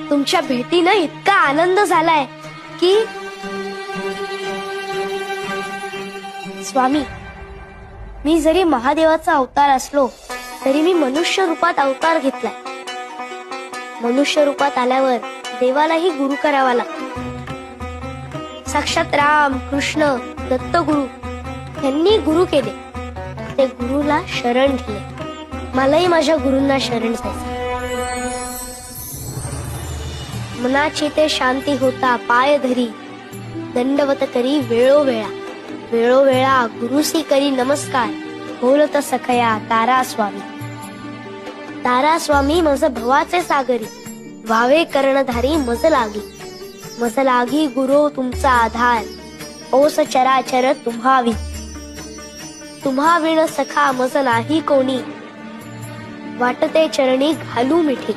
तुमच्या भेटीनं इतका आनंद झालाय की स्वामी, मी जरी महादेवाचा अवतार असलो तरी मी मनुष्य रूपात अवतार घेतलाय. मनुष्य रूपात आल्यावर देवालाही गुरु करावा लागतो. साक्षात राम, कृष्ण, दत्तगुरु यांनी गुरु केले. ते गुरुला शरण दिले. मलाही माझ्या गुरूंना शरण जायचं. मनाची ते शांती होता पाय धरी, दंडवत करी वेळोवेळा. वेळोवेळा गुरुसी करी नमस्कार, बोलत सखया तारा स्वामी. तारा स्वामी मज भवाचे सागरी, व्हावे कर्णधारी मज लागी. मज लागी गुरु तुमचा आधार, ओस चराचर तुम्हावी. तुम्हा विण सखा मज नाही कोणी, वाटते चरणी घालू मिठी.